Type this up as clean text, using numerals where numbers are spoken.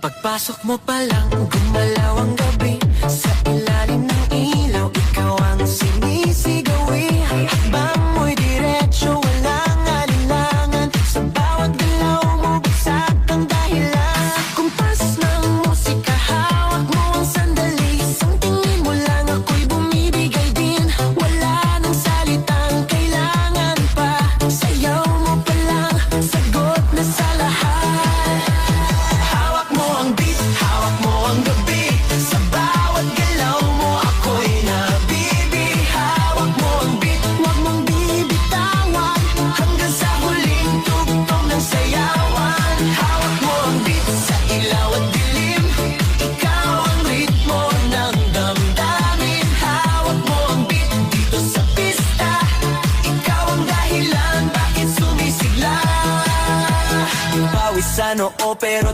Pagpasok mo pa lang, gumalaw ang gabi. Sa ilalim ng ilaw, ikaw ang sinisigawi. Hakbang mo'y diretsyo, walang alinlangan. Sa bawat galaw mo, bagsak ang dahilan. Kumpas ng musika, hawak mo ang sandali. Isang tingin mo lang, ako'y bumibigay din. Wala nang salitang kailangan pa. Sayaw mo pa lang, sagot na sa lahat. Hawak mo ang beat, hawak mo ang gabi. Sa bawat galaw mo, ako'y nabibi. Hawak mo ang beat, huwag mong bibitawan. Hanggang sa huling tugtog ng sayawan. Hawak mo ang beat, sa ilaw at dilim. Ikaw ang ritmo ng damdamin. Hawak mo ang beat, dito sa pista. Ikaw ang dahilan, bakit sumisigla. Pawisan oo pero